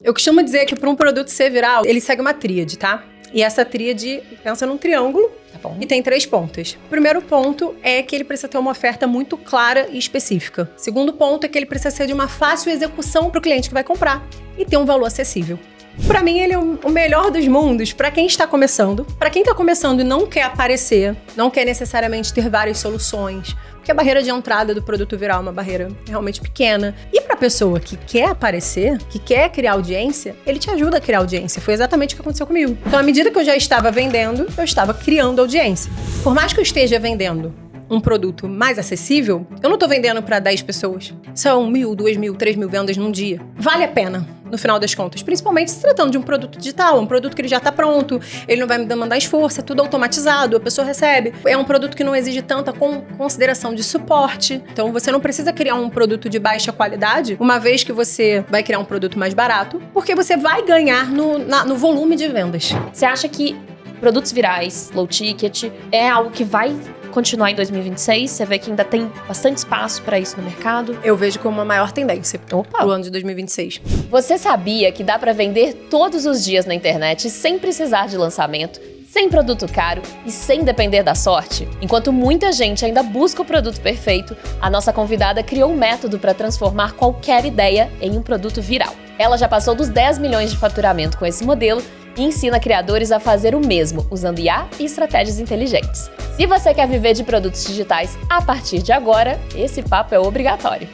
Eu costumo dizer que para um produto ser viral, ele segue uma tríade, tá? E essa tríade, pensa num triângulo, e tem 3 pontos. O primeiro ponto é que ele precisa ter uma oferta muito clara e específica. O segundo ponto é que ele precisa ser de uma fácil execução para o cliente que vai comprar e ter um valor acessível. Para mim, ele é o melhor dos mundos para quem está começando. Para quem está começando e não quer aparecer, não quer necessariamente ter várias soluções, porque a barreira de entrada do produto viral é uma barreira realmente pequena. E para a pessoa que quer aparecer, que quer criar audiência, ele te ajuda a criar audiência. Foi exatamente o que aconteceu comigo. Então, à medida que eu já estava vendendo, eu estava criando audiência. Por mais que eu esteja vendendo um produto mais acessível, eu não tô vendendo para 10 pessoas. São 1.000, 2.000, 3.000 vendas num dia. Vale a pena, no final das contas. Principalmente se tratando de um produto digital, um produto que ele já tá pronto, ele não vai me demandar esforço, é tudo automatizado, a pessoa recebe. É um produto que não exige tanta consideração de suporte. Então, você não precisa criar um produto de baixa qualidade, uma vez que você vai criar um produto mais barato, porque você vai ganhar no volume de vendas. Você acha que produtos virais, low ticket, é algo que vai continuar em 2026? Você vê que ainda tem bastante espaço para isso no mercado? Eu vejo como uma maior tendência pro ano de 2026. Você sabia que dá para vender todos os dias na internet sem precisar de lançamento, sem produto caro e sem depender da sorte? Enquanto muita gente ainda busca o produto perfeito, a nossa convidada criou um método para transformar qualquer ideia em um produto viral. Ela já passou dos 10 milhões de faturamento com esse modelo e ensina criadores a fazer o mesmo, usando IA e estratégias inteligentes. Se você quer viver de produtos digitais a partir de agora, esse papo é obrigatório.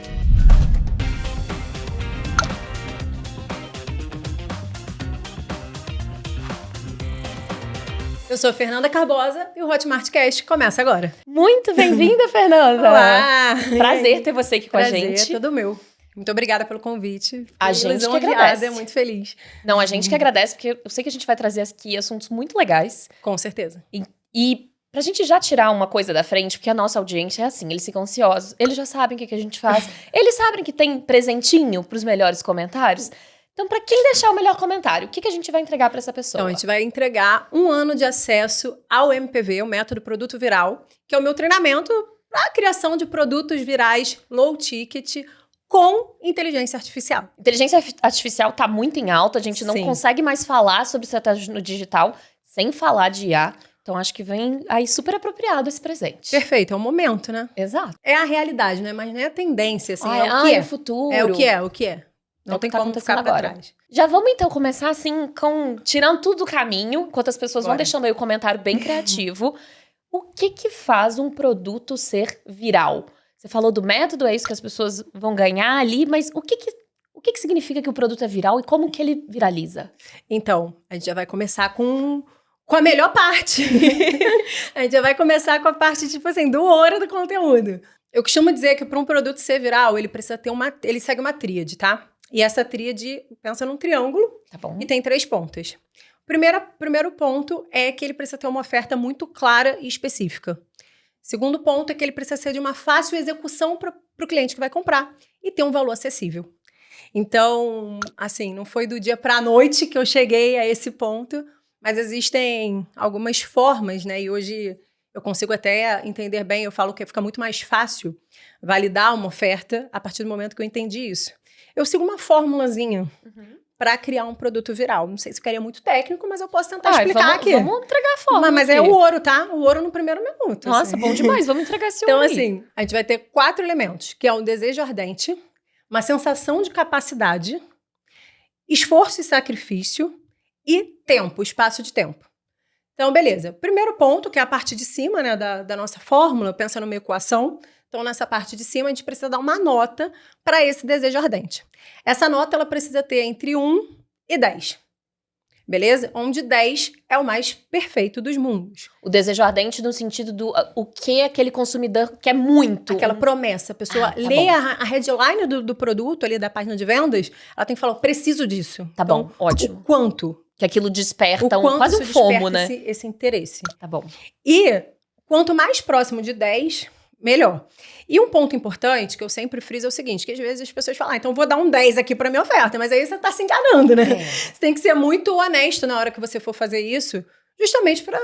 Eu sou Fernanda Carbosa e o Hotmart Cast começa agora. Muito bem-vinda, Fernanda! Olá! Prazer ter você aqui com a gente. Prazer, todo meu. Muito obrigada pelo convite. A gente que agradece. Muito feliz. Não, a gente que agradece, porque eu sei que a gente vai trazer aqui assuntos muito legais. Com certeza. E pra gente já tirar uma coisa da frente, porque a nossa audiência é assim, eles ficam ansiosos, eles já sabem o que a gente faz, eles sabem que tem presentinho pros melhores comentários. Então, pra quem deixar o melhor comentário, o que a gente vai entregar pra essa pessoa? Então, a gente vai entregar 1 ano de acesso ao MPV, o Método Produto Viral, que é o meu treinamento para a criação de produtos virais low ticket, com inteligência artificial. Inteligência artificial tá muito em alta, a gente não Sim. consegue mais falar sobre estratégia no digital sem falar de IA. Então, acho que vem aí super apropriado esse presente. Perfeito, é o momento, né? Exato. É a realidade, né? Mas não é a tendência, assim, é o que é. É o futuro. É o que é. Não tem tá como acontecendo ficar pra agora. trás. Já vamos então começar assim, tirando tudo do caminho, enquanto as pessoas vão Bora. deixando aí o comentário bem criativo. O que faz um produto ser viral? Você falou do método, é isso que as pessoas vão ganhar ali, mas o que significa que o produto é viral e como que ele viraliza? Então, a gente já vai começar com a melhor parte. A gente já vai começar com a parte, tipo assim, do ouro do conteúdo. Eu costumo dizer que para um produto ser viral, ele precisa ter ele segue uma tríade, tá? E essa tríade, pensa num triângulo, Tá bom? e tem 3 pontos. O primeiro ponto é que ele precisa ter uma oferta muito clara e específica. Segundo ponto é que ele precisa ser de uma fácil execução para o cliente que vai comprar e ter um valor acessível. Então, assim, não foi do dia para a noite que eu cheguei a esse ponto, mas existem algumas formas, né? E hoje eu consigo até entender bem, eu falo que fica muito mais fácil validar uma oferta a partir do momento que eu entendi isso. Eu sigo uma formulazinha para criar um produto viral. Não sei se ficaria muito técnico, mas eu posso tentar explicar aqui. Vamos entregar a forma. Mas é o ouro, tá? O ouro no primeiro minuto. Nossa, assim. bom demais. Vamos entregar esse Então, ouro aí. assim, a gente vai ter 4 elementos, que é um desejo ardente, uma sensação de capacidade, esforço e sacrifício e tempo, espaço de tempo. Então, beleza. Primeiro ponto, que é a parte de cima, né, da nossa fórmula, pensa numa equação. Então, nessa parte de cima, a gente precisa dar uma nota para esse desejo ardente. Essa nota, ela precisa ter entre 1 e 10. Beleza? Onde 10 é o mais perfeito dos mundos. O desejo ardente no sentido do o que aquele consumidor quer muito. Aquela promessa. A pessoa lê a headline do produto ali da página de vendas, ela tem que falar, eu preciso disso. Tá então, bom, ótimo. O quanto? Que aquilo desperta Quanto quase um isso FOMO, desperta né? esse interesse. Tá bom. E quanto mais próximo de 10, melhor. E um ponto importante que eu sempre friso é o seguinte, que às vezes as pessoas falam, então vou dar um 10 aqui para minha oferta, mas aí você tá se enganando, né? Você tem que ser muito honesto na hora que você for fazer isso, justamente para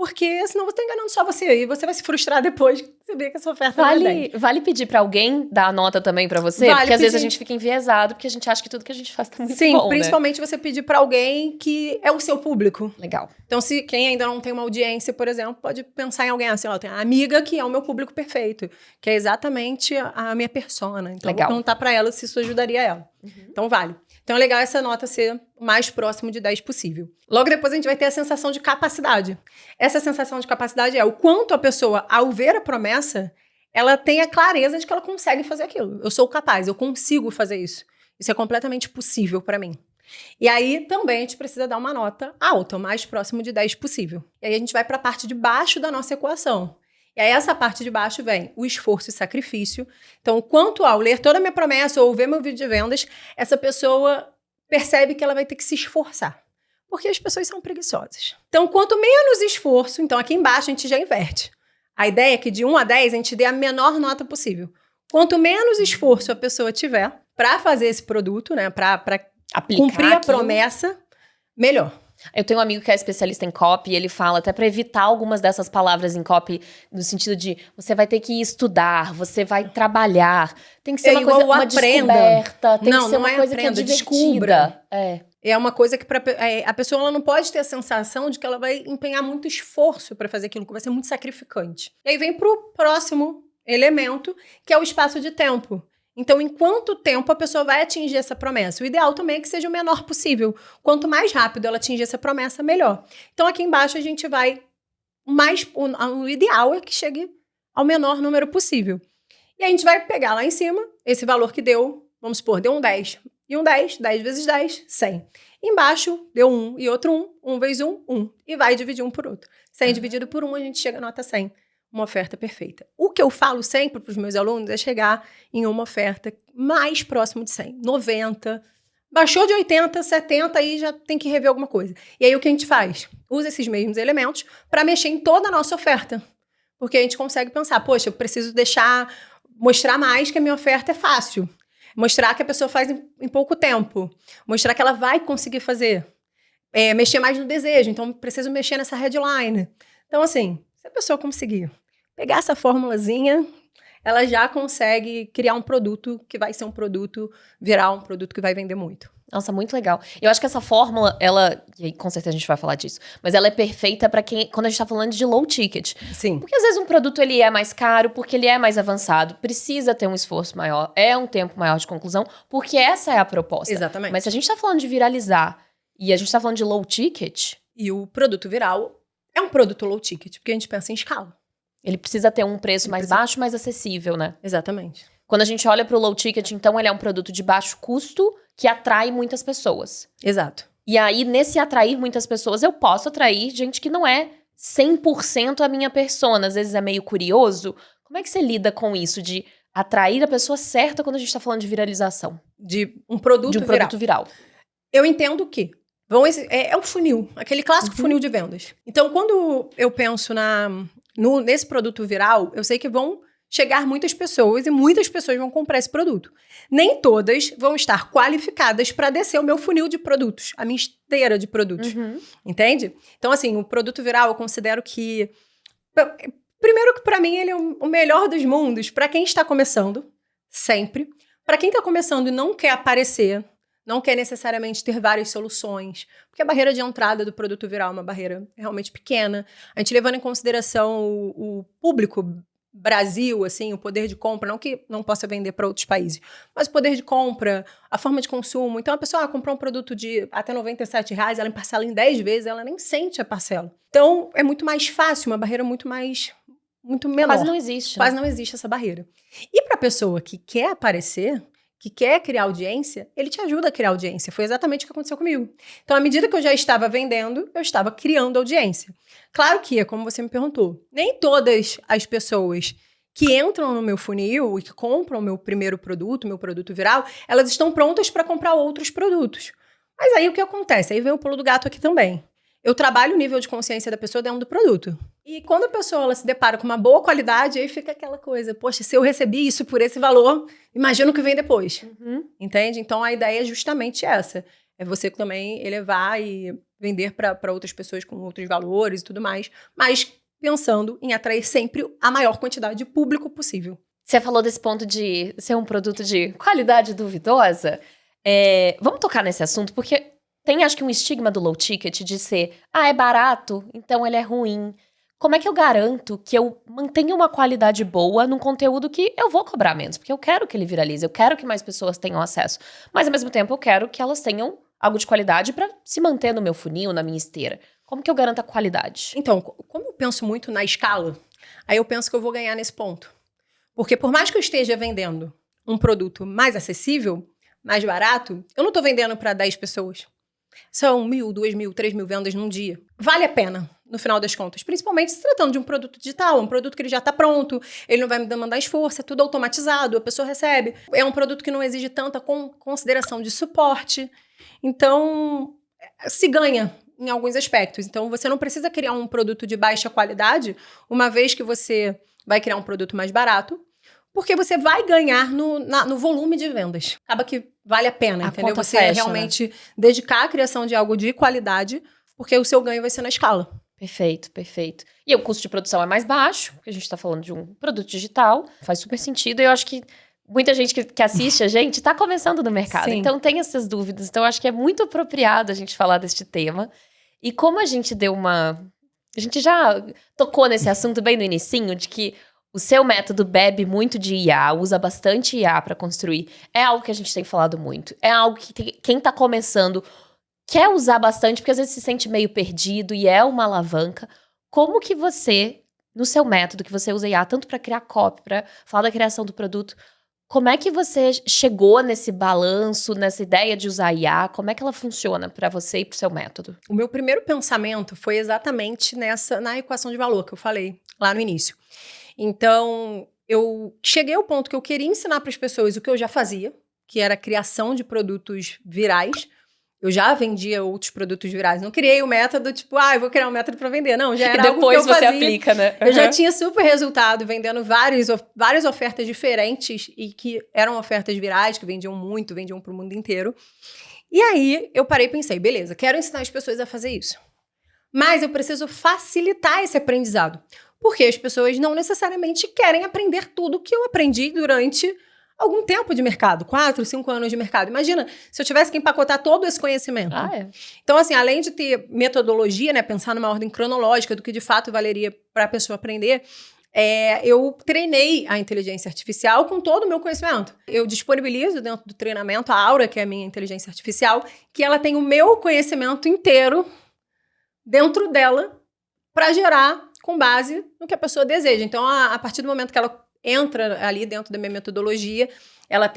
Porque senão você tá enganando só você. E você vai se frustrar depois que você vê que essa oferta não é 10. Vale pedir pra alguém dar a nota também pra você? Vale Porque às vezes a pedir. gente fica enviesado, porque a gente acha que tudo que a gente faz tá muito Sim, bom, principalmente você pedir pra alguém que é o seu público. né? Legal. Então, se quem ainda não tem uma audiência, por exemplo, pode pensar em alguém assim, ó, tem a amiga que é o meu público perfeito, que é exatamente a minha persona. Então, Legal. vou perguntar pra ela se isso ajudaria ela. Então, vale. Então, é legal essa nota ser o mais próximo de 10 possível. Logo depois, a gente vai ter a sensação de capacidade. Essa sensação de capacidade é o quanto a pessoa, ao ver a promessa, ela tem a clareza de que ela consegue fazer aquilo. Eu sou capaz, eu consigo fazer isso. Isso é completamente possível pra mim. E aí, também, a gente precisa dar uma nota alta, o mais próximo de 10 possível. E aí, a gente vai para a parte de baixo da nossa equação. E aí, essa parte de baixo vem o esforço e sacrifício. Então, quanto ao ler toda a minha promessa ou ver meu vídeo de vendas, essa pessoa percebe que ela vai ter que se esforçar. Porque as pessoas são preguiçosas. Então, quanto menos esforço, então aqui embaixo a gente já inverte. A ideia é que de 1 a 10 a gente dê a menor nota possível. Quanto menos esforço a pessoa tiver para fazer esse produto, né, para Aplicar cumprir a aquilo. promessa, melhor. Eu tenho um amigo que é especialista em copy e ele fala até pra evitar algumas dessas palavras em copy, no sentido de você vai ter que estudar, você vai trabalhar. Tem que ser uma coisa, uma descoberta, tem que ser uma coisa que é divertida. Descubra. É. É uma coisa que a pessoa ela não pode ter a sensação de que ela vai empenhar muito esforço para fazer aquilo, que vai ser muito sacrificante. E aí vem pro próximo elemento, que é o espaço de tempo. Então, em quanto tempo a pessoa vai atingir essa promessa? O ideal também é que seja o menor possível. Quanto mais rápido ela atingir essa promessa, melhor. Então, aqui embaixo a gente vai o ideal é que chegue ao menor número possível. E a gente vai pegar lá em cima esse valor que deu, vamos supor, deu um 10. E um 10, 10 vezes 10, 100. Embaixo, deu 1 e outro 1. 1 vezes 1, 1. E vai dividir um por outro. 100 dividido por 1, a gente chega à nota 100. Uma oferta perfeita. O que eu falo sempre para os meus alunos é chegar em uma oferta mais próximo de 100. 90. Baixou de 80, 70, aí já tem que rever alguma coisa. E aí o que a gente faz? Usa esses mesmos elementos para mexer em toda a nossa oferta. Porque a gente consegue pensar, poxa, eu preciso mostrar mais que a minha oferta é fácil. Mostrar que a pessoa faz em pouco tempo. Mostrar que ela vai conseguir fazer. Mexer mais no desejo. Então, preciso mexer nessa headline. Então, assim, se a pessoa conseguir pegar essa formulazinha, ela já consegue criar um produto que vai ser um produto viral, um produto que vai vender muito. Nossa, muito legal. Eu acho que essa fórmula, e aí, com certeza a gente vai falar disso, mas ela é perfeita pra quando a gente tá falando de low ticket. Sim. Porque às vezes um produto ele é mais caro, porque ele é mais avançado, precisa ter um esforço maior, é um tempo maior de conclusão, porque essa é a proposta. Exatamente. Mas se a gente tá falando de viralizar e a gente tá falando de low ticket... E o produto viral é um produto low ticket, porque a gente pensa em escala. Ele precisa ter um preço mais baixo, mais acessível, né? Exatamente. Quando a gente olha pro low ticket, então, ele é um produto de baixo custo que atrai muitas pessoas. Exato. E aí, nesse atrair muitas pessoas, eu posso atrair gente que não é 100% a minha persona. Às vezes é meio curioso. Como é que você lida com isso, de atrair a pessoa certa quando a gente tá falando de viralização? De um produto viral. Eu entendo que é o funil, aquele clássico funil de vendas. Então, quando eu penso nesse produto viral, eu sei que vão chegar muitas pessoas e muitas pessoas vão comprar esse produto. Nem todas vão estar qualificadas para descer o meu funil de produtos, a minha esteira de produtos. Entende? Então, assim, o produto viral eu considero que... Primeiro que para mim ele é o melhor dos mundos para quem está começando, sempre. Para quem está começando e não quer aparecer, não quer necessariamente ter várias soluções, porque a barreira de entrada do produto viral é uma barreira realmente pequena. A gente levando em consideração o público Brasil, assim, o poder de compra, não que não possa vender para outros países, mas o poder de compra, a forma de consumo. Então, a pessoa comprou um produto de até R$97, ela parcela em 10 vezes, ela nem sente a parcela. Então, é muito mais fácil, uma barreira muito menor. Quase não existe. Quase não existe essa barreira. E para a pessoa que quer aparecer, que quer criar audiência, ele te ajuda a criar audiência. Foi exatamente o que aconteceu comigo. Então, à medida que eu já estava vendendo, eu estava criando audiência. Claro que, como você me perguntou, nem todas as pessoas que entram no meu funil e que compram o meu primeiro produto, meu produto viral, elas estão prontas para comprar outros produtos. Mas aí o que acontece? Aí vem o pulo do gato aqui também. Eu trabalho o nível de consciência da pessoa dentro do produto. E quando a pessoa ela se depara com uma boa qualidade, aí fica aquela coisa, poxa, se eu recebi isso por esse valor, imagino o que vem depois. Entende? Então, a ideia é justamente essa. É você também elevar e vender para outras pessoas com outros valores e tudo mais, mas pensando em atrair sempre a maior quantidade de público possível. Você falou desse ponto de ser um produto de qualidade duvidosa. Vamos tocar nesse assunto, porque tem, acho que, um estigma do low ticket de ser, é barato, então ele é ruim. Como é que eu garanto que eu mantenha uma qualidade boa num conteúdo que eu vou cobrar menos? Porque eu quero que ele viralize, eu quero que mais pessoas tenham acesso. Mas, ao mesmo tempo, eu quero que elas tenham algo de qualidade para se manter no meu funil, na minha esteira. Como que eu garanto a qualidade? Então, como eu penso muito na escala, aí eu penso que eu vou ganhar nesse ponto. Porque por mais que eu esteja vendendo um produto mais acessível, mais barato, eu não estou vendendo para 10 pessoas. São 1.000, 2.000, 3.000 vendas num dia. Vale a pena, no final das contas. Principalmente se tratando de um produto digital, um produto que ele já está pronto, ele não vai me demandar esforço, é tudo automatizado, a pessoa recebe. É um produto que não exige tanta consideração de suporte. Então, se ganha em alguns aspectos. Então, você não precisa criar um produto de baixa qualidade, uma vez que você vai criar um produto mais barato, porque você vai ganhar no volume de vendas. Acaba que vale a pena, entendeu? Você realmente dedicar a criação de algo de qualidade, porque o seu ganho vai ser na escala. Perfeito, perfeito. E o custo de produção é mais baixo, porque a gente está falando de um produto digital, faz super sentido. E eu acho que muita gente que assiste a gente está começando no mercado, Sim. Então tem essas dúvidas. Então eu acho que é muito apropriado a gente falar deste tema. E como a gente a gente já tocou nesse assunto bem no inicinho, de que o seu método bebe muito de IA, usa bastante IA para construir. É algo que a gente tem falado muito. É algo que quem está começando quer usar bastante, porque às vezes se sente meio perdido e é uma alavanca. Como que você, no seu método, que você usa IA tanto para criar copy, para falar da criação do produto, como é que você chegou nesse balanço, nessa ideia de usar IA? Como é que ela funciona para você e para o seu método? O meu primeiro pensamento foi exatamente na equação de valor que eu falei lá no início. Então, eu cheguei ao ponto que eu queria ensinar para as pessoas o que eu já fazia, que era a criação de produtos virais. Eu já vendia outros produtos virais. Não criei o método, tipo, eu vou criar um método para vender. Não, já era algo que eu fazia. E depois você aplica, né? Eu já tinha super resultado vendendo várias ofertas diferentes e que eram ofertas virais, que vendiam muito, vendiam para o mundo inteiro. E aí, eu parei e pensei, beleza, quero ensinar as pessoas a fazer isso. Mas eu preciso facilitar esse aprendizado. Porque as pessoas não necessariamente querem aprender tudo que eu aprendi durante algum tempo de mercado, 4, 5 anos de mercado. Imagina, se eu tivesse que empacotar todo esse conhecimento. Então, assim, além de ter metodologia, né, pensar numa ordem cronológica do que de fato valeria para a pessoa aprender, eu treinei a inteligência artificial com todo o meu conhecimento. Eu disponibilizo dentro do treinamento a Aura, que é a minha inteligência artificial, que ela tem o meu conhecimento inteiro dentro dela para gerar com base no que a pessoa deseja. Então, a partir do momento que ela entra ali dentro da minha metodologia, ela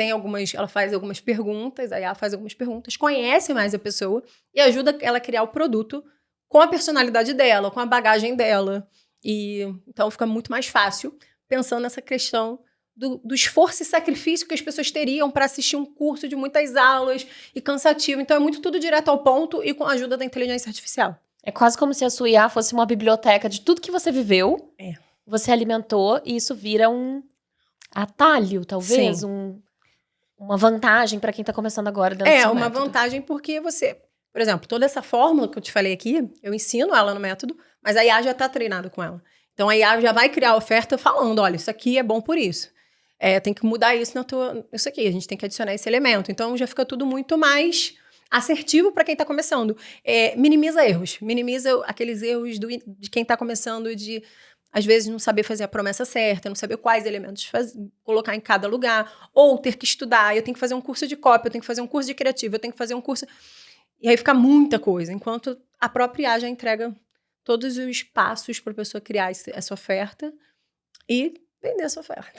faz algumas perguntas, aí ela faz algumas perguntas, conhece mais a pessoa e ajuda ela a criar o produto com a personalidade dela, com a bagagem dela. E então fica muito mais fácil pensando nessa questão do esforço e sacrifício que as pessoas teriam para assistir um curso de muitas aulas e cansativo. Então, é muito tudo direto ao ponto e com a ajuda da inteligência artificial. É quase como se a sua IA fosse uma biblioteca de tudo que você viveu, você alimentou e isso vira um atalho, talvez, uma vantagem para quem está começando agora dentro do seu método. Vantagem porque você, por exemplo, toda essa fórmula que eu te falei aqui, eu ensino ela no método, mas a IA já está treinada com ela. Então, a IA já vai criar a oferta falando, olha, isso aqui é bom por isso. Tem que mudar isso isso aqui, a gente tem que adicionar esse elemento. Então, já fica tudo muito mais assertivo para quem está começando. Minimiza erros. Minimiza aqueles erros de quem está começando de, às vezes, não saber fazer a promessa certa, não saber quais elementos colocar em cada lugar, ou ter que estudar. Eu tenho que fazer um curso de copy, eu tenho que fazer um curso de criativo, eu tenho que fazer um curso... E aí fica muita coisa, enquanto a própria IA já entrega todos os passos para a pessoa criar essa oferta e vender essa oferta.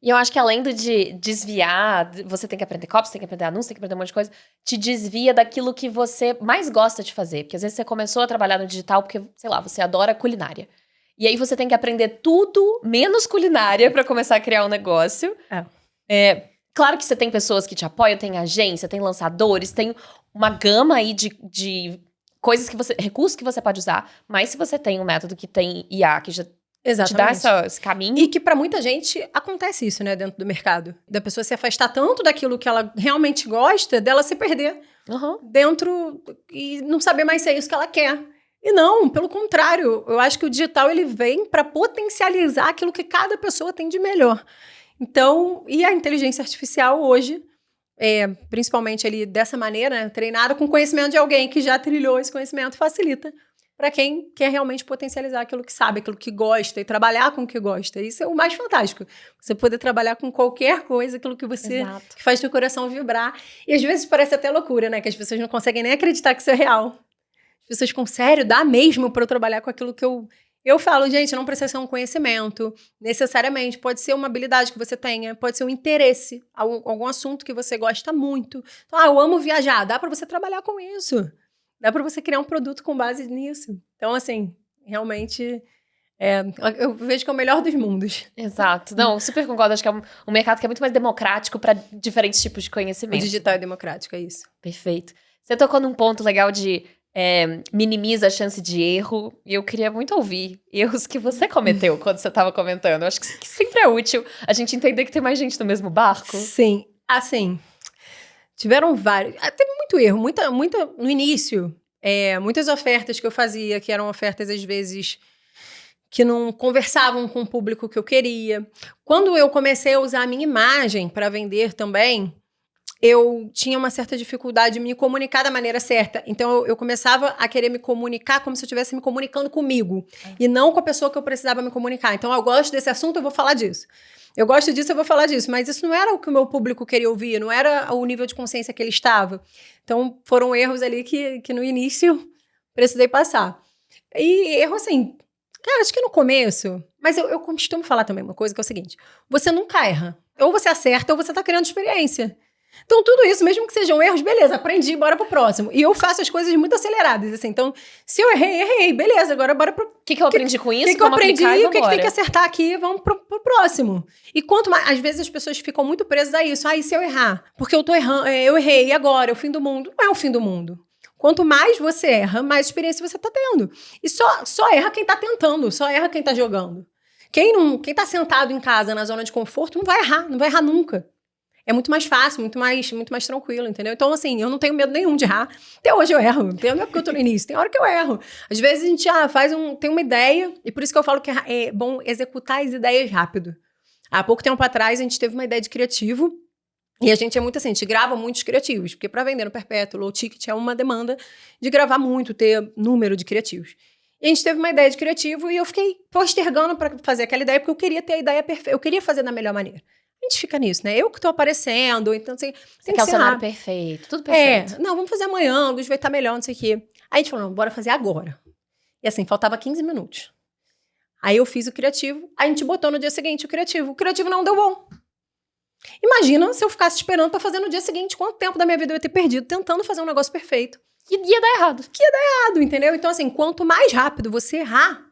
E eu acho que além de desviar, você tem que aprender copy, você tem que aprender anúncio, tem que aprender um monte de coisa, te desvia daquilo que você mais gosta de fazer. Porque às vezes você começou a trabalhar no digital porque, sei lá, você adora culinária. E aí você tem que aprender tudo menos culinária para começar a criar um negócio. Claro que você tem pessoas que te apoiam, tem agência, tem lançadores, tem uma gama aí de coisas recursos que você pode usar. Mas se você tem um método que tem IA, que já Exatamente. te dá esse caminho. E que para muita gente acontece isso, né, dentro do mercado. Da pessoa se afastar tanto daquilo que ela realmente gosta, dela se perder dentro e não saber mais se é isso que ela quer. E não, pelo contrário, eu acho que o digital ele vem para potencializar aquilo que cada pessoa tem de melhor. Então, e a inteligência artificial hoje, principalmente ali dessa maneira, né, treinada com conhecimento de alguém que já trilhou esse conhecimento, facilita para quem quer realmente potencializar aquilo que sabe, aquilo que gosta e trabalhar com o que gosta. Isso é o mais fantástico. Você poder trabalhar com qualquer coisa, aquilo que você que faz teu coração vibrar. E às vezes parece até loucura, né? Que as pessoas não conseguem nem acreditar que isso é real. As pessoas ficam, sério, dá mesmo para eu trabalhar com aquilo que eu falo, gente, não precisa ser um conhecimento, necessariamente. Pode ser uma habilidade que você tenha, pode ser um interesse, algum assunto que você gosta muito. Então, eu amo viajar, dá para você trabalhar com isso. Dá para você criar um produto com base nisso. Então, assim, realmente, eu vejo que é o melhor dos mundos. Exato. Não, super concordo. Acho que é um mercado que é muito mais democrático para diferentes tipos de conhecimento. O digital é democrático, é isso. Perfeito. Você tocou num ponto legal de minimiza a chance de erro. E eu queria muito ouvir erros que você cometeu quando você estava comentando. Eu acho que sempre é útil a gente entender que tem mais gente no mesmo barco. Sim. Assim, tiveram vários. Teve muito erro, muita no início. Muitas ofertas que eu fazia, que eram ofertas, às vezes, que não conversavam com o público que eu queria. Quando eu comecei a usar a minha imagem para vender também, eu tinha uma certa dificuldade de me comunicar da maneira certa. Então, eu começava a querer me comunicar como se eu estivesse me comunicando comigo. E não com a pessoa que eu precisava me comunicar. Então, eu gosto desse assunto, eu vou falar disso. Eu gosto disso, eu vou falar disso. Mas isso não era o que o meu público queria ouvir, não era o nível de consciência que ele estava. Então, foram erros ali que no início precisei passar. E erro assim, cara, acho que no começo... Mas eu costumo falar também uma coisa que é o seguinte. Você nunca erra. Ou você acerta, ou você está criando experiência. Então, tudo isso, mesmo que sejam erros, beleza, aprendi, bora pro próximo. E eu faço as coisas muito aceleradas, assim. Então, se eu errei, beleza, agora bora pro... O que eu aprendi com isso? O que eu aprendi, o que tem que acertar aqui, vamos pro próximo. E quanto mais... Às vezes as pessoas ficam muito presas a isso. E se eu errar? Porque eu tô errando, eu errei, e agora? É o fim do mundo? Não é o fim do mundo. Quanto mais você erra, mais experiência você tá tendo. E só erra quem tá tentando, só erra quem tá jogando. Quem tá sentado em casa, na zona de conforto, não vai errar nunca. É muito mais fácil, muito mais tranquilo, entendeu? Então, assim, eu não tenho medo nenhum de errar. Até hoje eu erro. Não é porque eu tô no início. Tem hora que eu erro. Às vezes a gente tem uma ideia, e por isso que eu falo que é bom executar as ideias rápido. Há pouco tempo atrás, a gente teve uma ideia de criativo, e a gente é muito assim, a gente grava muitos criativos, porque para vender no perpétuo, low ticket é uma demanda de gravar muito, ter número de criativos. E a gente teve uma ideia de criativo, e eu fiquei postergando para fazer aquela ideia, porque eu queria ter a ideia perfeita, eu queria fazer da melhor maneira. A gente fica nisso, né? Eu que tô aparecendo, então assim... Você quer o cenário perfeito, tudo perfeito. Não, vamos fazer amanhã, a luz vai estar melhor, não sei o quê. Aí a gente falou, não, bora fazer agora. E assim, faltava 15 minutos. Aí eu fiz o criativo, a gente botou no dia seguinte o criativo. O criativo não deu bom. Imagina se eu ficasse esperando pra fazer no dia seguinte, quanto tempo da minha vida eu ia ter perdido tentando fazer um negócio perfeito. E ia dar errado. Que ia dar errado, entendeu? Então assim, quanto mais rápido você errar,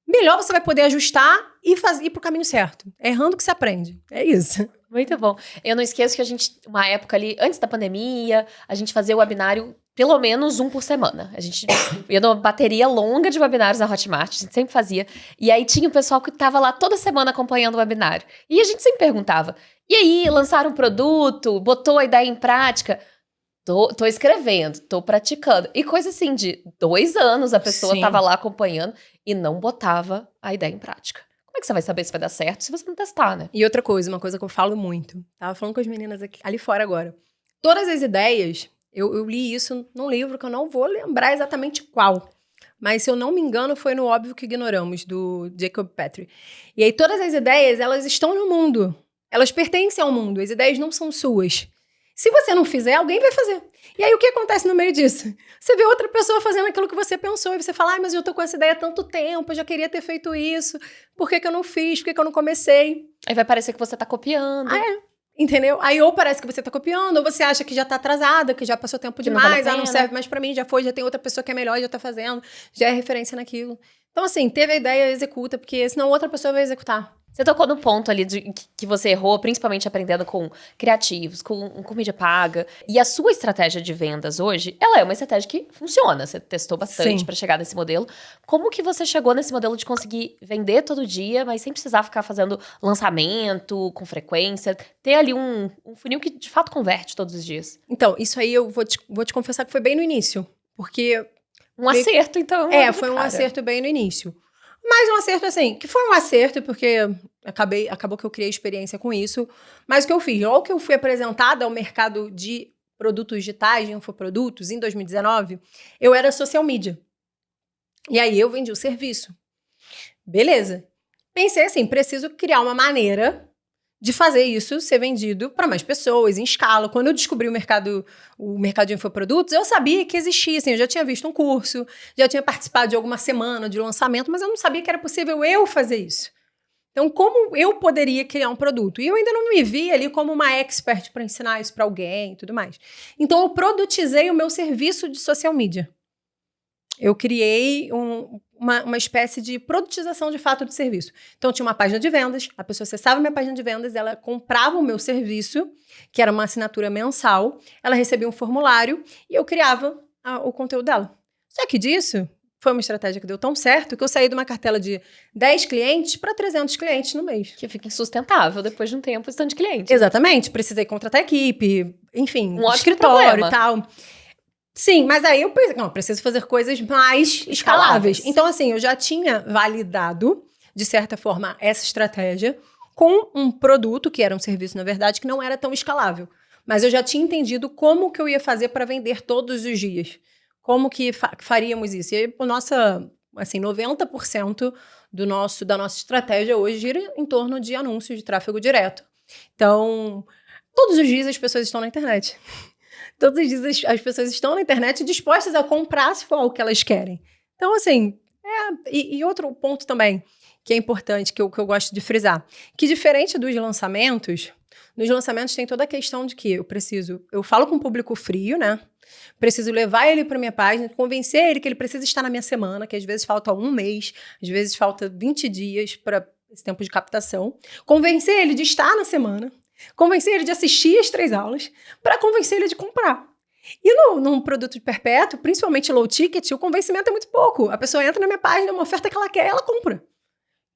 melhor você vai poder ajustar e ir pro caminho certo. É errando que se aprende. É isso. Muito bom. Eu não esqueço que a gente, uma época ali, antes da pandemia, a gente fazia o webinário pelo menos um por semana. A gente ia numa bateria longa de webinários na Hotmart, a gente sempre fazia. E aí tinha o pessoal que tava lá toda semana acompanhando o webinário. E a gente sempre perguntava, e aí, lançaram um produto, botou a ideia em prática? Tô escrevendo, tô praticando. E coisa assim, de 2 anos a pessoa tava lá acompanhando e não botava a ideia em prática. Como é que você vai saber se vai dar certo se você não testar, né? E outra coisa, uma coisa que eu falo muito. Tava falando com as meninas ali fora agora. Todas as ideias, eu li isso num livro que eu não vou lembrar exatamente qual. Mas, se eu não me engano, foi no Óbvio que Ignoramos, do Jacob Petrie. E aí, todas as ideias, elas estão no mundo. Elas pertencem ao mundo. As ideias não são suas. Se você não fizer, alguém vai fazer. E aí, o que acontece no meio disso? Você vê outra pessoa fazendo aquilo que você pensou e você fala, mas eu tô com essa ideia há tanto tempo, eu já queria ter feito isso. Por que eu não fiz? Por que eu não comecei? Aí vai parecer que você tá copiando. Entendeu? Aí ou parece que você tá copiando, ou você acha que já tá atrasada, que já passou tempo demais, não serve mais pra mim, já foi, já tem outra pessoa que é melhor, já tá fazendo, já é referência naquilo. Então, assim, teve a ideia, executa, porque senão outra pessoa vai executar. Você tocou no ponto ali que você errou, principalmente aprendendo com criativos, com mídia paga. E a sua estratégia de vendas hoje, ela é uma estratégia que funciona. Você testou bastante para chegar nesse modelo. Como que você chegou nesse modelo de conseguir vender todo dia, mas sem precisar ficar fazendo lançamento com frequência? Ter ali um funil que de fato converte todos os dias. Então, isso aí eu vou te confessar que foi bem no início. Porque... Um acerto, então. Foi um acerto bem no início. Mas um acerto, assim, que foi um acerto, porque acabou que eu criei experiência com isso. Mas o que eu fiz? Logo que eu fui apresentada ao mercado de produtos digitais, de infoprodutos, em 2019, eu era social media. E aí eu vendi o serviço. Beleza. Pensei assim, preciso criar uma maneira de fazer isso ser vendido para mais pessoas, em escala. Quando eu descobri o mercado de infoprodutos, eu sabia que existia, assim, eu já tinha visto um curso, já tinha participado de alguma semana de lançamento, mas eu não sabia que era possível eu fazer isso. Então, como eu poderia criar um produto? E eu ainda não me via ali como uma expert para ensinar isso para alguém e tudo mais. Então, eu produtizei o meu serviço de social media. Eu criei uma espécie de produtização de fato do serviço. Então, tinha uma página de vendas, a pessoa acessava minha página de vendas, ela comprava o meu serviço, que era uma assinatura mensal, ela recebia um formulário e eu criava o conteúdo dela. Só que disso, foi uma estratégia que deu tão certo que eu saí de uma cartela de 10 clientes para 300 clientes no mês. Que fica insustentável depois de um tempo, estando de cliente. Exatamente. Precisei contratar equipe, enfim, um escritório e tal. Sim, mas aí eu pensei, não, preciso fazer coisas mais escaláveis. Então, assim, eu já tinha validado, de certa forma, essa estratégia com um produto, que era um serviço, na verdade, que não era tão escalável. Mas eu já tinha entendido como que eu ia fazer para vender todos os dias. Como que faríamos isso? E aí, assim, 90% da nossa estratégia hoje gira em torno de anúncios de tráfego direto. Então, todos os dias as pessoas estão na internet. Todos os dias as pessoas estão na internet dispostas a comprar se for o que elas querem. Então, assim, e outro ponto também que é importante, que eu gosto de frisar, que diferente dos lançamentos, nos lançamentos tem toda a questão de que eu falo com o público frio, né? Preciso levar ele para minha página, convencer ele que ele precisa estar na minha semana, que às vezes falta 1 mês, às vezes falta 20 dias para esse tempo de captação. Convencer ele de estar na semana. Convencer ele de assistir as 3 aulas para convencer ele de comprar. E num produto perpétuo, principalmente low ticket, o convencimento é muito pouco. A pessoa entra na minha página, uma oferta que ela quer, ela compra.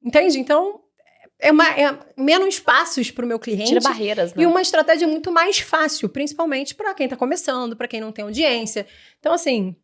Entende? Então, é menos passos para o meu cliente. Tira barreiras, né? E uma estratégia muito mais fácil, principalmente para quem está começando, para quem não tem audiência. Então, assim,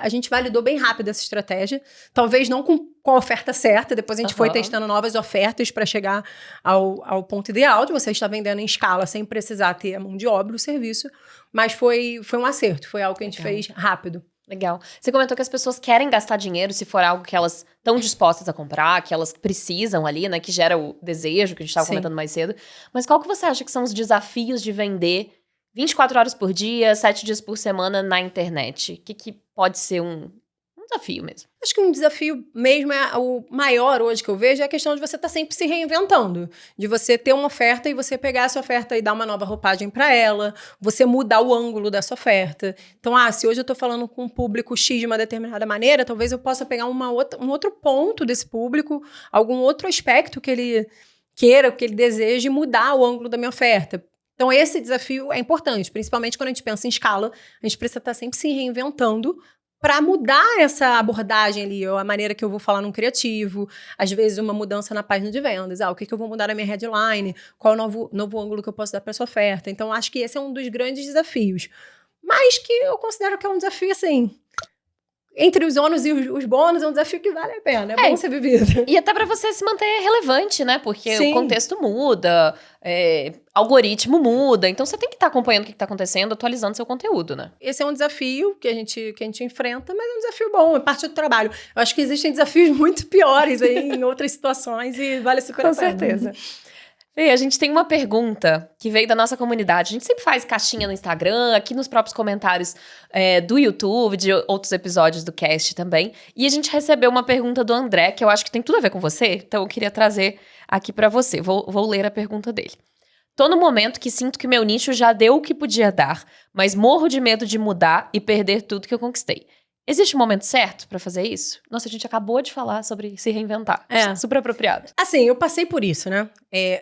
a gente validou bem rápido essa estratégia. Talvez não com a oferta certa. Depois a gente foi testando novas ofertas para chegar ao ponto ideal de você estar vendendo em escala sem precisar ter a mão de obra, o serviço. Mas foi um acerto. Foi algo que a gente fez rápido. Legal. Você comentou que as pessoas querem gastar dinheiro se for algo que elas estão dispostas a comprar, que elas precisam ali, né? Que gera o desejo, que a gente estava comentando mais cedo. Mas qual que você acha que são os desafios de vender 24 horas por dia, 7 dias por semana na internet? O que pode ser um desafio mesmo? Acho que um desafio mesmo o maior hoje que eu vejo é a questão de você estar sempre se reinventando. De você ter uma oferta e você pegar essa oferta e dar uma nova roupagem para ela, você mudar o ângulo dessa oferta. Então, se hoje eu estou falando com um público X de uma determinada maneira, talvez eu possa pegar um outro ponto desse público, algum outro aspecto que ele queira, que ele deseje, mudar o ângulo da minha oferta. Então, esse desafio é importante, principalmente quando a gente pensa em escala, a gente precisa estar sempre se reinventando para mudar essa abordagem ali, ou a maneira que eu vou falar num criativo, às vezes uma mudança na página de vendas, o que eu vou mudar na minha headline, qual o novo ângulo que eu posso dar para essa oferta. Então, acho que esse é um dos grandes desafios, mas que eu considero que é um desafio, assim, entre os ônus e os bônus, é um desafio que vale a pena, é bom ser vivido. E até para você se manter relevante, né? Porque o contexto muda, algoritmo muda, então você tem que estar acompanhando o que está acontecendo, atualizando seu conteúdo, né? Esse é um desafio que a gente enfrenta, mas é um desafio bom, é parte do trabalho. Eu acho que existem desafios muito piores aí em outras situações e vale super a pena. Com certeza. Fê, a gente tem uma pergunta que veio da nossa comunidade. A gente sempre faz caixinha no Instagram, aqui nos próprios comentários do YouTube, de outros episódios do cast também. E a gente recebeu uma pergunta do André, que eu acho que tem tudo a ver com você, então eu queria trazer aqui pra você. Vou ler a pergunta dele. Tô no momento que sinto que meu nicho já deu o que podia dar, mas morro de medo de mudar e perder tudo que eu conquistei. Existe um momento certo pra fazer isso? Nossa, a gente acabou de falar sobre se reinventar. Super apropriado. Assim, eu passei por isso, né?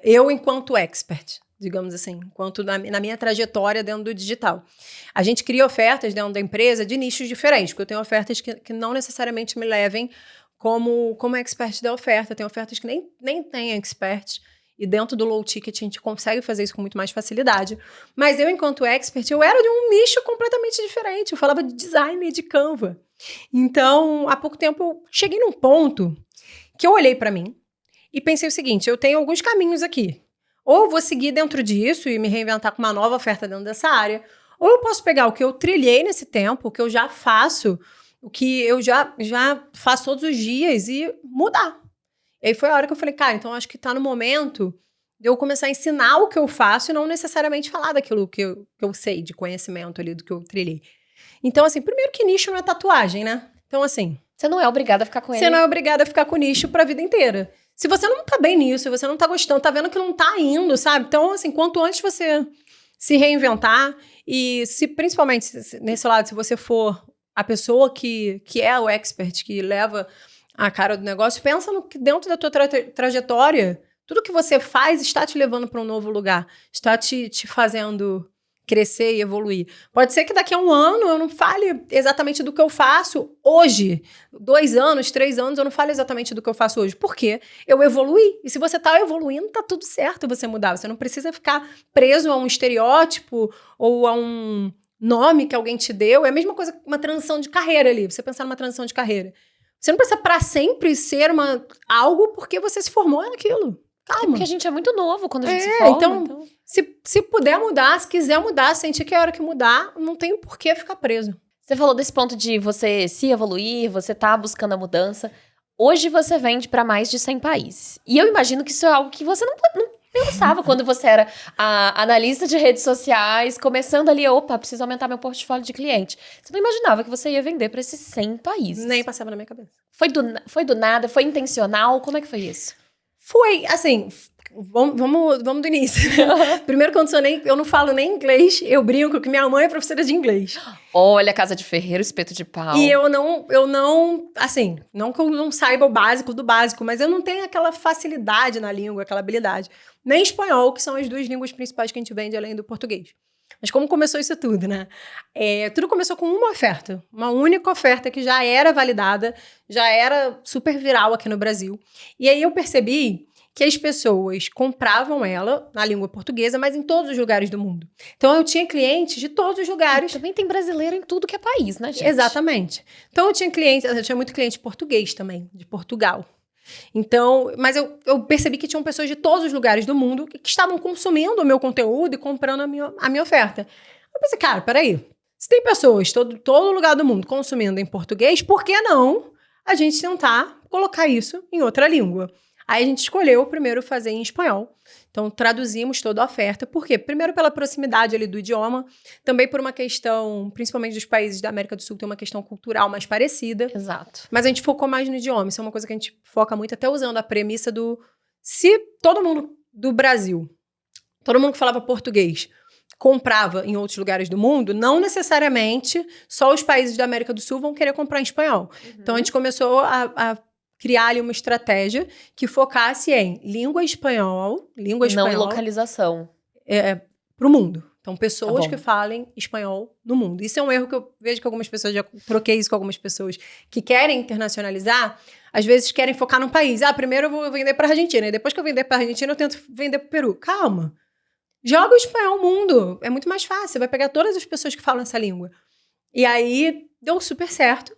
Eu, enquanto expert, digamos assim, enquanto na minha trajetória dentro do digital. A gente cria ofertas dentro da empresa de nichos diferentes, porque eu tenho ofertas que não necessariamente me levem como expert da oferta. Tem ofertas que nem tem expert. E dentro do low ticket a gente consegue fazer isso com muito mais facilidade. Mas eu, enquanto expert, eu era de um nicho completamente diferente. Eu falava de design e de Canva. Então, há pouco tempo, eu cheguei num ponto que eu olhei para mim e pensei o seguinte, eu tenho alguns caminhos aqui. Ou eu vou seguir dentro disso e me reinventar com uma nova oferta dentro dessa área, ou eu posso pegar o que eu trilhei nesse tempo, o que eu já faço, o que eu já faço todos os dias e mudar. E aí foi a hora que eu falei, cara, então acho que tá no momento de eu começar a ensinar o que eu faço e não necessariamente falar daquilo que eu sei, de conhecimento ali, do que eu trilhei. Então, assim, primeiro que nicho não é tatuagem, né? Então, assim... Você não é obrigada a ficar com ele. Você não é obrigada a ficar com nicho pra vida inteira. Se você não tá bem nisso, se você não tá gostando, tá vendo que não tá indo, sabe? Então, assim, quanto antes você se reinventar e principalmente nesse lado, se você for a pessoa que é o expert, que leva a cara do negócio, pensa no que dentro da tua trajetória, tudo que você faz está te levando para um novo lugar, está te fazendo crescer e evoluir. Pode ser que daqui a 1 ano eu não fale exatamente do que eu faço hoje. 2 anos, 3 anos, eu não falo exatamente do que eu faço hoje. Por quê? Eu evoluí. E se você está evoluindo, tá tudo certo você mudar. Você não precisa ficar preso a um estereótipo ou a um nome que alguém te deu. É a mesma coisa que uma transição de carreira ali. Você pensar numa transição de carreira. Você não precisa para sempre ser algo porque você se formou naquilo. Calma. Porque a gente é muito novo quando a gente se forma. Então... Se puder mudar, se quiser mudar, sentir que é a hora que mudar, não tem por que ficar preso. Você falou desse ponto de você se evoluir, você tá buscando a mudança. Hoje você vende para mais de 100 países. E eu imagino que isso é algo que você não pensava quando você era a analista de redes sociais, começando ali, preciso aumentar meu portfólio de cliente. Você não imaginava que você ia vender para esses 100 países. Nem passava na minha cabeça. Foi do nada? Foi intencional? Como é que foi isso? Foi, assim... Vamos do início. Primeiro, quando eu não falo nem inglês, eu brinco que minha mãe é professora de inglês. Olha, casa de ferreiro, espeto de pau. E eu não, assim, não que eu não saiba o básico do básico, mas eu não tenho aquela facilidade na língua, aquela habilidade. Nem espanhol, que são as 2 línguas principais que a gente vende além do português. Mas como começou isso tudo, né? Tudo começou com uma oferta, uma única oferta que já era validada, já era super viral aqui no Brasil. E aí eu percebi que as pessoas compravam ela na língua portuguesa, mas em todos os lugares do mundo. Então, eu tinha clientes de todos os lugares. Também tem brasileiro em tudo que é país, né, gente? Exatamente. Então, eu tinha muito cliente português também, de Portugal. Então, mas eu percebi que tinham pessoas de todos os lugares do mundo que estavam consumindo o meu conteúdo e comprando a minha oferta. Eu pensei, cara, peraí. Se tem pessoas de todo lugar do mundo consumindo em português, por que não a gente tentar colocar isso em outra língua? Aí a gente escolheu primeiro fazer em espanhol. Então, traduzimos toda a oferta. Por quê? Primeiro pela proximidade ali do idioma, também por uma questão, principalmente dos países da América do Sul, tem uma questão cultural mais parecida. Exato. Mas a gente focou mais no idioma. Isso é uma coisa que a gente foca muito, até usando a premissa se todo mundo do Brasil, todo mundo que falava português, comprava em outros lugares do mundo, não necessariamente só os países da América do Sul vão querer comprar em espanhol. Uhum. Então, a gente começou a criar ali uma estratégia que focasse em língua espanhol. Não localização. Para o mundo. Então, pessoas que falem espanhol no mundo. Isso é um erro que eu vejo que algumas pessoas, já troquei isso com algumas pessoas que querem internacionalizar, às vezes querem focar num país. Primeiro eu vou vender para a Argentina, e depois que eu vender para a Argentina, eu tento vender para o Peru. Calma. Joga o espanhol no mundo. É muito mais fácil. Você vai pegar todas as pessoas que falam essa língua. E aí, deu super certo.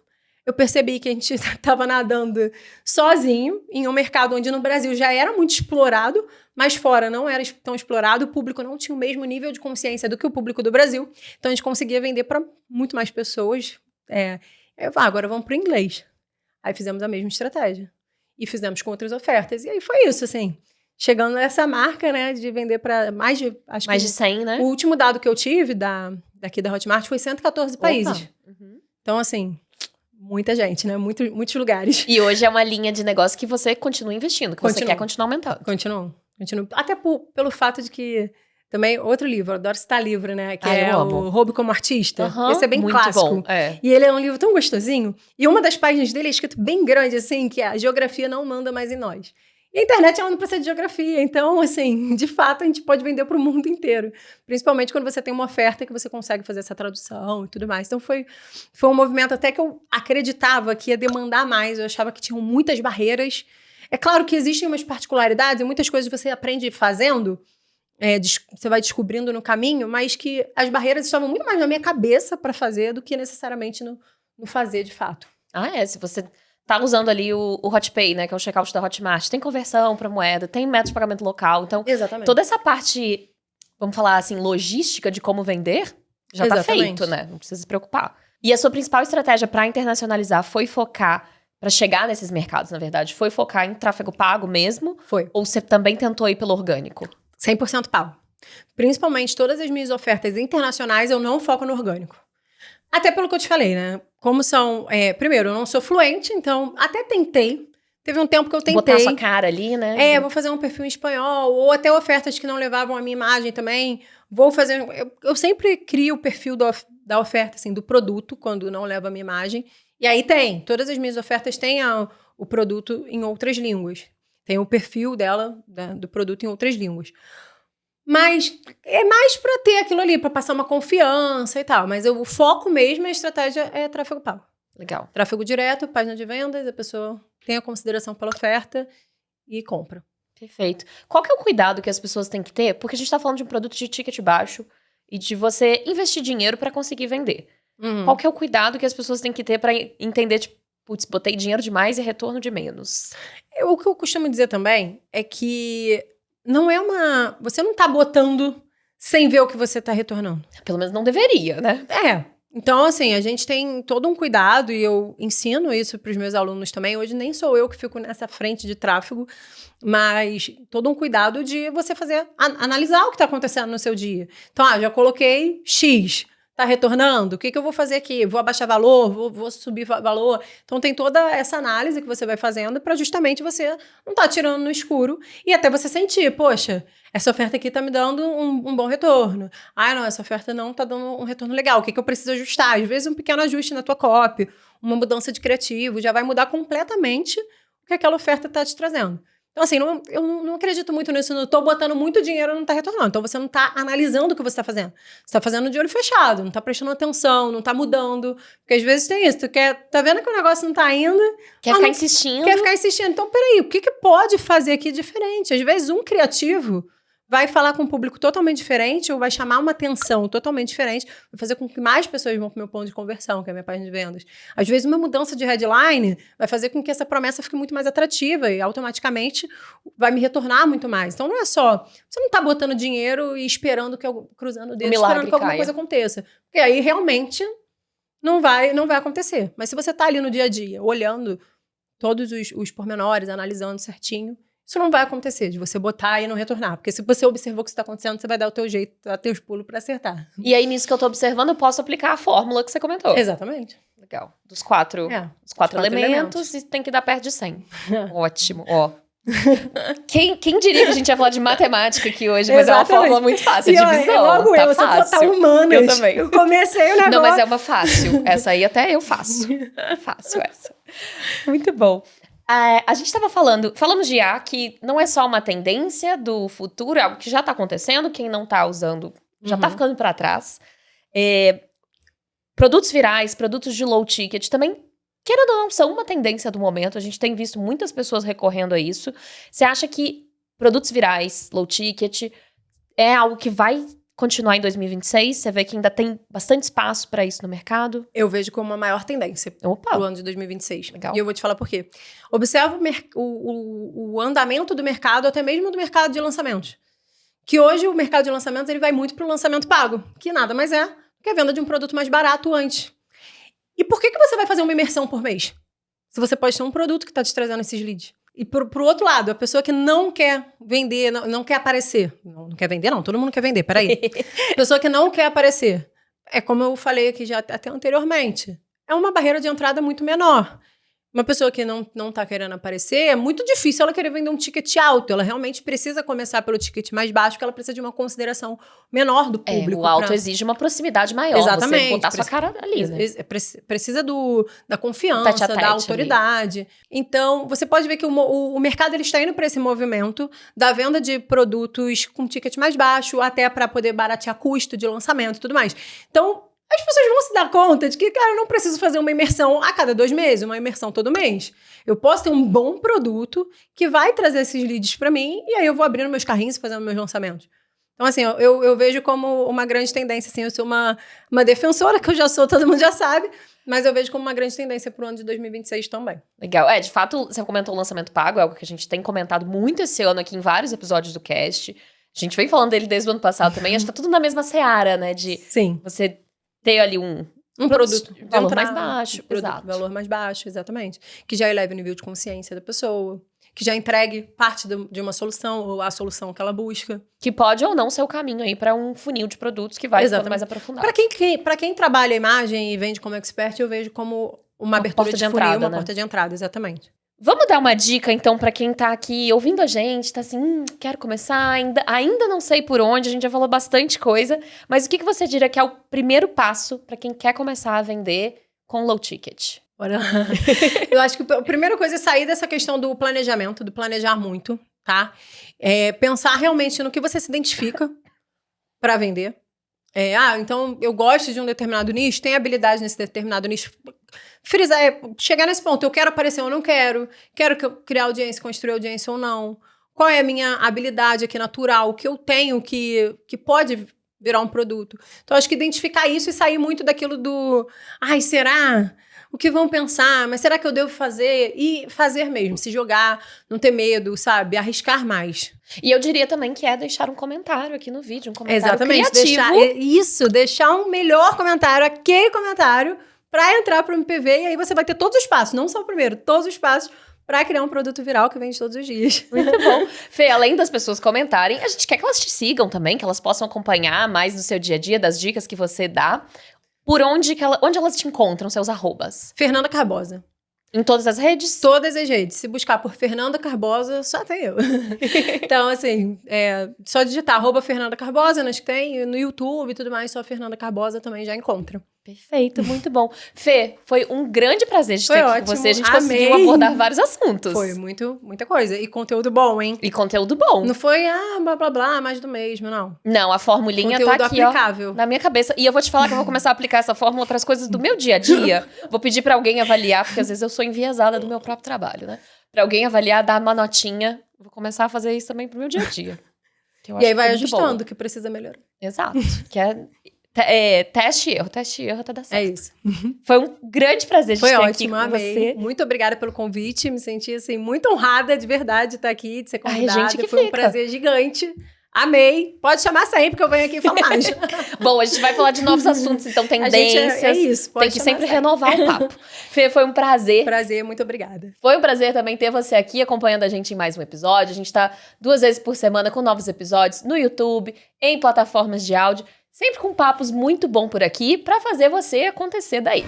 Eu percebi que a gente estava nadando sozinho em um mercado onde no Brasil já era muito explorado, mas fora não era tão explorado, o público não tinha o mesmo nível de consciência do que o público do Brasil, então a gente conseguia vender para muito mais pessoas. Agora vamos para o inglês. Aí fizemos a mesma estratégia. E fizemos com outras ofertas. E aí foi isso, assim. Chegando nessa marca, né, de vender para mais de 100, né? O último dado que eu tive daqui da Hotmart foi 114 países. Uhum. Então, assim... Muita gente, né? Muitos lugares. E hoje é uma linha de negócio que você continua investindo, que você quer continuar aumentando. Continuo. Até pelo fato de que Também, outro livro, eu adoro citar livro, né? Que eu é amo. o Roube como Artista. Esse é bem muito clássico. Bom, é. E ele é um livro tão gostosinho. E uma das páginas dele é escrito bem grande, assim, que é a geografia não manda mais em nós. E a internet é um processo de geografia. Então, assim, de fato, a gente pode vender para o mundo inteiro. Principalmente quando você tem uma oferta que você consegue fazer essa tradução e tudo mais. Então, foi um movimento até que eu acreditava que ia demandar mais. Eu achava que tinham muitas barreiras. É claro que existem umas particularidades e muitas coisas você aprende fazendo. Você vai descobrindo no caminho, mas que as barreiras estavam muito mais na minha cabeça para fazer do que necessariamente no fazer de fato. Se você tá usando ali o HotPay, né, que é o checkout da Hotmart, tem conversão para moeda, tem método de pagamento local, então Exatamente. Toda essa parte, vamos falar assim, logística de como vender, já tá feito, né, não precisa se preocupar. E a sua principal estratégia para internacionalizar foi focar, para chegar nesses mercados, na verdade, foi focar em tráfego pago mesmo? Foi. Ou você também tentou ir pelo orgânico? 100% pago. Principalmente todas as minhas ofertas internacionais, eu não foco no orgânico. Até pelo que eu te falei, né? Como são... primeiro, eu não sou fluente, então até tentei. Teve um tempo que eu tentei. Botar a sua cara ali, né? Vou fazer um perfil em espanhol, ou até ofertas que não levavam a minha imagem também. Vou fazer... Eu sempre crio o perfil da oferta, assim, do produto, quando não leva a minha imagem. E aí todas as minhas ofertas têm o produto em outras línguas. Tem o perfil dela, do produto em outras línguas. Mas é mais para ter aquilo ali, para passar uma confiança e tal. Mas o foco mesmo, a estratégia é tráfego pago. Legal. Tráfego direto, página de vendas, a pessoa tem a consideração pela oferta e compra. Perfeito. Qual que é o cuidado que as pessoas têm que ter? Porque a gente tá falando de um produto de ticket baixo e de você investir dinheiro para conseguir vender. Qual que é o cuidado que as pessoas têm que ter para entender, tipo, putz, botei dinheiro demais e retorno de menos? O que eu costumo dizer também é que não é você não tá botando sem ver o que você tá retornando. Pelo menos não deveria, né? Então, assim, a gente tem todo um cuidado e eu ensino isso para os meus alunos também. Hoje nem sou eu que fico nessa frente de tráfego, mas todo um cuidado de você analisar o que está acontecendo no seu dia. Então, já coloquei X, tá retornando? O que eu vou fazer aqui? Vou abaixar valor? Vou subir valor? Então, tem toda essa análise que você vai fazendo para justamente você não tá tirando no escuro e até você sentir, poxa, essa oferta aqui tá me dando um bom retorno. Não, essa oferta não tá dando um retorno legal. O que eu preciso ajustar? Às vezes, um pequeno ajuste na tua copy, uma mudança de criativo, já vai mudar completamente o que aquela oferta tá te trazendo. Então, assim, eu não acredito muito nisso. Eu tô botando muito dinheiro e não tá retornando. Então, você não tá analisando o que você tá fazendo. Você tá fazendo de olho fechado, não tá prestando atenção, não tá mudando. Porque às vezes tem isso. Tá vendo que o negócio não tá indo. Quer ficar insistindo. Quer ficar insistindo. Então, peraí, o que pode fazer aqui diferente? Às vezes, um criativo vai falar com um público totalmente diferente ou vai chamar uma atenção totalmente diferente, vai fazer com que mais pessoas vão para o meu ponto de conversão, que é a minha página de vendas. Às vezes, uma mudança de headline vai fazer com que essa promessa fique muito mais atrativa e automaticamente vai me retornar muito mais. Então, não é só... Você não está botando dinheiro e esperando que eu, cruzando o dedo, esperando que alguma coisa aconteça. Porque aí, realmente, não vai acontecer. Mas se você está ali no dia a dia, olhando todos os pormenores, analisando certinho, isso não vai acontecer, de você botar e não retornar. Porque se você observou o que está acontecendo, você vai dar o teu jeito, dar teus pulos para acertar. E aí, nisso que eu tô observando, eu posso aplicar a fórmula que você comentou. Exatamente. Legal. Dos quatro elementos e tem que dar perto de 100. Ótimo, ó. Quem diria que a gente ia falar de matemática aqui hoje, mas Exatamente. É uma fórmula muito fácil, de divisão. Logo eu fácil. sou total humanas. Eu também. Eu comecei o negócio... Não, mas é uma fácil. Essa aí até eu faço. Fácil essa. Muito bom. A gente estava falamos de IA, que não é só uma tendência do futuro, é algo que já está acontecendo, quem não está usando já está ficando para trás. Produtos virais, produtos de low ticket também, querendo ou não, são uma tendência do momento, a gente tem visto muitas pessoas recorrendo a isso. Você acha que produtos virais, low ticket, é algo que vai continuar em 2026? Você vê que ainda tem bastante espaço para isso no mercado? Eu vejo como uma maior tendência pro ano de 2026. Legal. E eu vou te falar por quê. Observa o andamento do mercado, até mesmo do mercado de lançamentos. Que hoje o mercado de lançamentos ele vai muito pro lançamento pago, que nada mais é que a venda de um produto mais barato antes. E por que você vai fazer uma imersão por mês? Se você pode ter um produto que está te trazendo esses leads. E pro outro lado, a pessoa que não quer vender, não quer aparecer. Não quer vender, não. Todo mundo quer vender, peraí. A pessoa que não quer aparecer. É como eu falei aqui já até anteriormente. É uma barreira de entrada muito menor. Uma pessoa que não tá querendo aparecer, é muito difícil ela querer vender um ticket alto. Ela realmente precisa começar pelo ticket mais baixo, porque ela precisa de uma consideração menor do público. O alto exige uma proximidade maior. Exatamente. Você botar sua cara ali, né? Precisa da confiança, da autoridade. Ali. Então, você pode ver que o mercado ele está indo para esse movimento da venda de produtos com ticket mais baixo, até para poder baratear custo de lançamento e tudo mais. Então, as pessoas vão se dar conta de que, cara, eu não preciso fazer uma imersão a cada 2 meses, uma imersão todo mês. Eu posso ter um bom produto que vai trazer esses leads para mim, e aí eu vou abrindo meus carrinhos e fazendo meus lançamentos. Então, assim, eu vejo como uma grande tendência, assim, eu sou uma defensora, que eu já sou, todo mundo já sabe, mas eu vejo como uma grande tendência pro ano de 2026 também. Legal. De fato, você comentou o lançamento pago, é algo que a gente tem comentado muito esse ano aqui em vários episódios do cast. A gente vem falando dele desde o ano passado também, acho que tá tudo na mesma seara, né, de Sim. você ter ali um produto de valor mais baixo. Exato. Valor mais baixo, exatamente. Que já eleve o nível de consciência da pessoa. Que já entregue parte de uma solução, ou a solução que ela busca. Que pode ou não ser o caminho aí para um funil de produtos que vai ficando mais aprofundado. Para quem trabalha a imagem e vende como expert, eu vejo como uma abertura de funil, uma porta de entrada, exatamente. Vamos dar uma dica, então, para quem tá aqui ouvindo a gente, tá assim, quero começar, ainda não sei por onde, a gente já falou bastante coisa, mas o que você diria que é o primeiro passo para quem quer começar a vender com low ticket? Bora lá. Eu acho que a primeira coisa é sair dessa questão do planejamento, do planejar muito, tá? Pensar realmente no que você se identifica para vender. Então eu gosto de um determinado nicho, tenho habilidade nesse determinado nicho. Chegar nesse ponto, eu quero aparecer ou não quero criar audiência, construir audiência ou não. Qual é a minha habilidade aqui natural, o que eu tenho que pode virar um produto. Então, acho que identificar isso e sair muito daquilo do... será? O que vão pensar? Mas será que eu devo fazer? E fazer mesmo, se jogar, não ter medo, sabe? Arriscar mais. E eu diria também que é deixar um comentário aqui no vídeo, um comentário criativo. Deixar um melhor comentário, aquele comentário, para entrar para o MPV, e aí você vai ter todos os passos, não só o primeiro, todos os passos para criar um produto viral que vende todos os dias. Muito bom. Fê, além das pessoas comentarem, a gente quer que elas te sigam também, que elas possam acompanhar mais no seu dia a dia, das dicas que você dá. Por onde elas te encontram, seus arrobas? Fernanda Carbosa. Em todas as redes? Todas as redes. Se buscar por Fernanda Carbosa, só tem eu. Então, assim, só digitar @Fernanda Carbosa, nós que tem, no YouTube e tudo mais, só Fernanda Carbosa também já encontra. Perfeito, muito bom. Fê, foi um grande prazer de ter aqui com você. A gente amei. conseguiu abordar vários assuntos. Foi muita coisa. E conteúdo bom, hein? E conteúdo bom. Não foi, blá, blá, blá, mais do mesmo, não. Não, a formulinha conteúdo tá aqui, aplicável. Na minha cabeça. E eu vou te falar que eu vou começar a aplicar essa fórmula para as coisas do meu dia a dia. Vou pedir para alguém avaliar, porque às vezes eu sou enviesada do meu próprio trabalho, né? Para alguém avaliar, dar uma notinha. Vou começar a fazer isso também pro meu dia a dia. E aí vai ajustando o que precisa melhorar. Exato. Que teste e erro tá dando certo. É isso. Foi um grande prazer ter aqui com você. Muito obrigada pelo convite. Me senti, assim, muito honrada, de verdade, de estar aqui, de ser convidada. Foi um prazer gigante. Amei. Pode chamar sempre que eu venho aqui falar mais. Bom, a gente vai falar de novos assuntos, então tendências. É isso. Tem que sempre renovar o papo. Fê, foi um prazer. Prazer, muito obrigada. Foi um prazer também ter você aqui acompanhando a gente em mais um episódio. A gente tá 2 vezes por semana com novos episódios no YouTube, em plataformas de áudio. Sempre com papos muito bom por aqui, para fazer você acontecer daí.